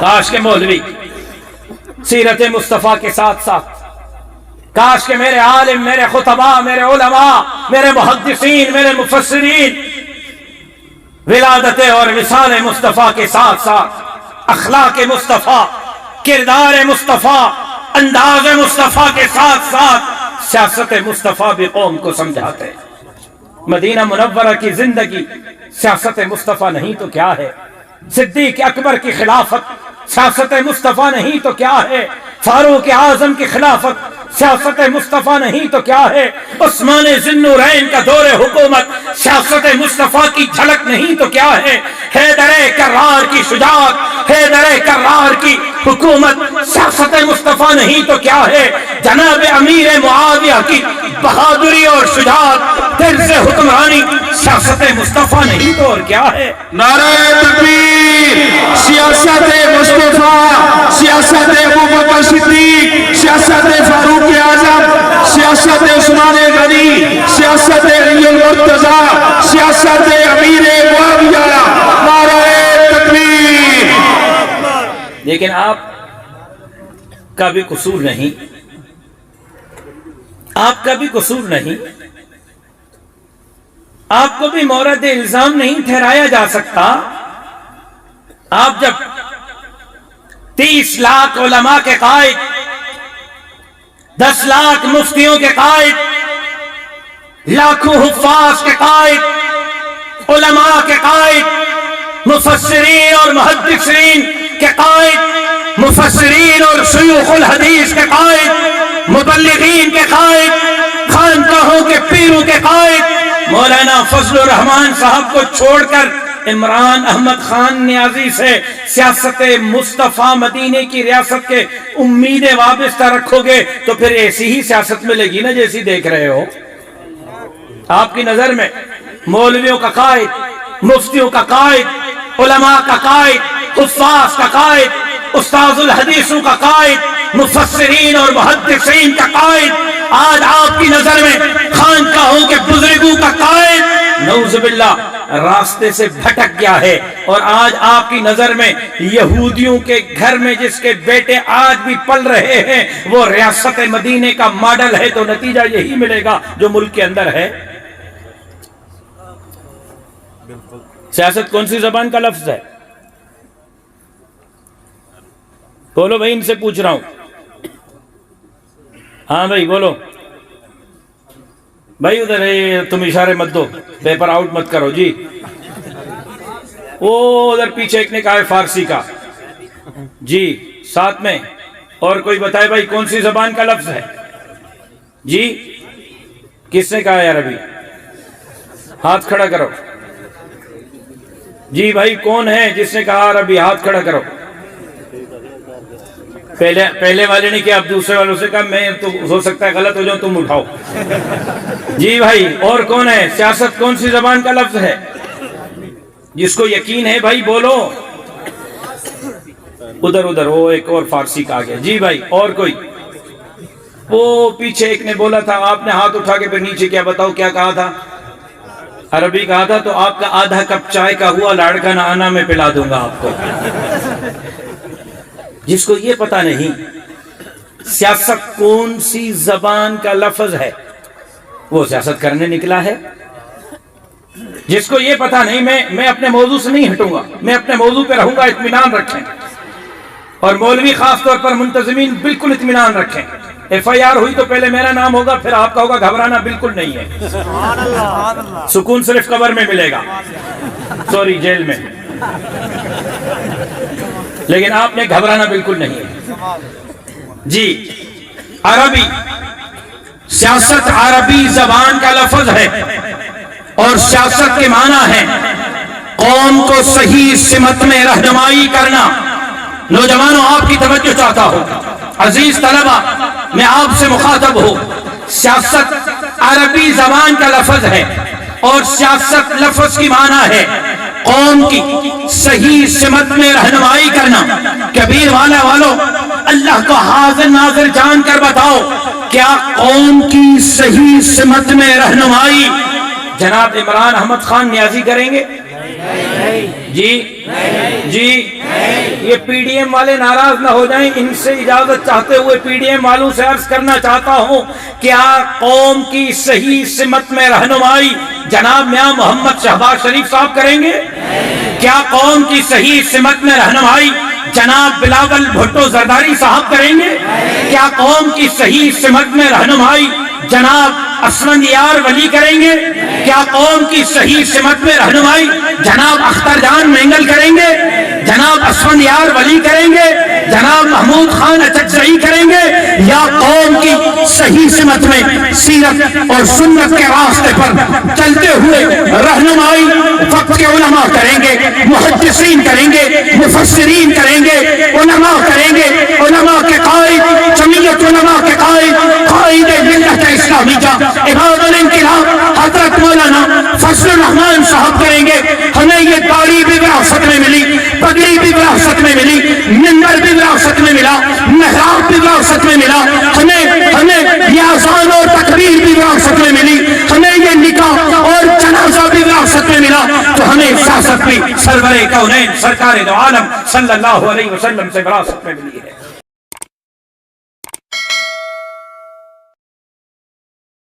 کاش کے مولوی سیرت مصطفیٰ کے ساتھ ساتھ، کاش کہ میرے عالم، میرے خطباء، میرے علماء، میرے محدثین، میرے مفسرین ولادت اور وصال مصطفیٰ کے ساتھ ساتھ اخلاق مصطفیٰ، کردار مصطفیٰ، انداز مصطفیٰ کے ساتھ ساتھ سیاست مصطفیٰ بھی قوم کو سمجھاتے۔ مدینہ منورہ کی زندگی سیاست مصطفیٰ نہیں تو کیا ہے؟ صدیق اکبر کی خلافت سیاست مصطفیٰ نہیں تو کیا ہے؟ فاروق اعظم کی خلافت سیاست مصطفیٰ نہیں تو کیا ہے؟ عثمان ذی النورین کا دور حکومت سیاست مصطفیٰ کی جھلک نہیں تو کیا ہے؟ حیدر کرار کی شجاعت، حیدر کرار کی حکومت سیاست مصطفیٰ نہیں تو کیا ہے؟ جناب امیر معاویہ کی بہادری اور شجاعت، طرز حکمرانی سیاست مصطفیٰ نہیں تو اور کیا ہے؟ نعرہ تکبیر! سیاست مصطفیٰ، سیاست ابوبکر صدیق، سیاست فاروق اعظم، سیاست عثمان غنی، سیاست علی المرتضیٰ، سیاست امیر معاویہ، نعرہ تکبیر! لیکن آپ کا بھی قصور نہیں، آپ کا بھی قصور نہیں، آپ کو بھی مورد الزام نہیں ٹھہرایا جا سکتا۔ آپ جب 30 لاکھ علماء کے قائد، 10 لاکھ مفتیوں کے قائد، لاکھوں حفاظ کے قائد، علماء کے قائد، مفسرین اور محدثین کے قائد، مفسرین اور شیوخ الحدیث کے قائد، مبلغین کے قائد، خانقاہوں کے پیروں کے قائد مولانا فضل الرحمان صاحب کو چھوڑ کر عمران احمد خان نیازی سے سیاست مصطفیٰ مدینے کی ریاست کے امیدیں وابستہ رکھو گے تو پھر ایسی ہی سیاست ملے گی نا جیسی دیکھ رہے ہو۔ آپ کی نظر میں مولویوں کا قائد، مفتیوں کا قائد، علماء کا قائد، حفاظ کا قائد، استاذ الحدیثوں کا قائد، مفسرین اور محدثین کا قائد، آج آپ کی نظر میں خانقاہوں کے بزرگوں کا قائد نعوذ باللہ راستے سے بھٹک گیا ہے، اور آج آپ کی نظر میں یہودیوں کے گھر میں جس کے بیٹے آج بھی پل رہے ہیں وہ ریاست مدینے کا ماڈل ہے، تو نتیجہ یہی ملے گا جو ملک کے اندر ہے۔ سیاست کون سی زبان کا لفظ ہے؟ بولو بھائی، ان سے پوچھ رہا ہوں۔ ہاں بھائی بولو بھائی، ادھر تم اشارے مت دو، پیپر آؤٹ مت کرو جی۔ وہ ادھر پیچھے ایک نے کہا ہے فارسی کا جی، ساتھ میں اور کوئی بتائے بھائی کون سی زبان کا لفظ ہے جی؟ کس نے کہا یار؟ ابھی ہاتھ کھڑا کرو جی بھائی، کون ہے جس نے کہا عربی؟ ہاتھ کھڑا کرو۔ پہلے والے نے کیا، اب دوسرے والوں سے کہا میں تو ہو سکتا ہے غلط ہو جاؤں، تم اٹھاؤ جی بھائی۔ اور کون ہے؟ سیاست کون سی زبان کا لفظ ہے جس کو یقین ہے بھائی بولو۔ ادھر وہ ایک اور فارسی کا آ گیا جی بھائی۔ اور کوئی؟ وہ پیچھے ایک نے بولا تھا، آپ نے ہاتھ اٹھا کے پھر نیچے کیا، بتاؤ کیا کہا تھا؟ عربی کہا تھا، تو آپ کا آدھا کپ چائے کا ہوا لاڑکا نہ آنا میں پلا دوں گا آپ کو۔ جس کو یہ پتا نہیں سیاست کون سی زبان کا لفظ ہے وہ سیاست کرنے نکلا ہے۔ جس کو یہ پتا نہیں، میں اپنے موضوع سے نہیں ہٹوں گا، میں اپنے موضوع پہ رہوں گا، اطمینان رکھیں، اور مولوی خاص طور پر منتظمین بالکل اطمینان رکھیں۔ FIR ہوئی تو پہلے میرا نام ہوگا، پھر آپ کا ہوگا، گھبرانا بالکل نہیں ہے۔ سکون صرف قبر میں ملے گا، سوری جیل میں، لیکن آپ نے گھبرانا بالکل نہیں ہے جی۔ عربی، سیاست عربی زبان کا لفظ ہے، اور سیاست کے معنی ہے قوم کو صحیح سمت میں رہنمائی کرنا۔ نوجوانوں آپ کی توجہ چاہتا ہوں، عزیز طلبہ میں آپ سے مخاطب ہوں، سیاست عربی زبان کا لفظ ہے، اور سیاست لفظ کی معنی ہے قوم کی صحیح سمت میں رہنمائی کرنا۔ کبیر والا والوں، اللہ کو حاضر ناظر جان کر بتاؤ، کیا قوم کی صحیح سمت میں رہنمائی جناب عمران احمد خان نیازی کریں گے؟ جی جی یہ پی ڈی ایم والے ناراض نہ ہو جائیں، ان سے اجازت چاہتے ہوئے پی ڈی ایم والوں سے عرض کرنا چاہتا ہوں، کیا قوم کی صحیح سمت میں رہنمائی جناب میاں محمد شہباز شریف صاحب کریں گے؟ کیا قوم کی صحیح سمت میں رہنمائی جناب بلاول بھٹو زرداری صاحب کریں گے؟ کیا قوم کی صحیح سمت میں رہنمائی جناب اسفند یار ولی کریں گے؟ کیا قوم کی صحیح سمت میں رہنمائی جناب اختر جان مینگل کریں گے؟ جناب اسفند یار ولی کریں گے؟ جناب محمود خان اچکزئی کریں گے؟ یا قوم کی صحیح سمت میں سیرت اور سنت کے راستے پر چلتے ہوئے رہنمائی وقت کے علماء کریں گے، محدثین کریں گے، مفسرین کریں گے، علماء کریں گے، علماء کے قائد، جمعیت علماء کے قائد، قائد ملت اسلامیہ امام الانقلاب حضرت مولانا فضل الرحمان صاحب کریں گے۔ ہمیں یہ داڑھی بھی وراثت میں ملی، پگڑی بھی وراثت میں ملی، منبر بھی وراثت میں ملا، محراب بھی وراثت میں ملا، ہمیں یہ اذان اور تکبیر بھی وراثت میں ملی، ہمیں یہ نکاح اور جنازہ بھی وراثت میں ملا، تو ہمیں سیاست بھی سرور کونین سرکار دو عالم صلی اللہ علیہ وسلم سے وراثت میں ملی ہے۔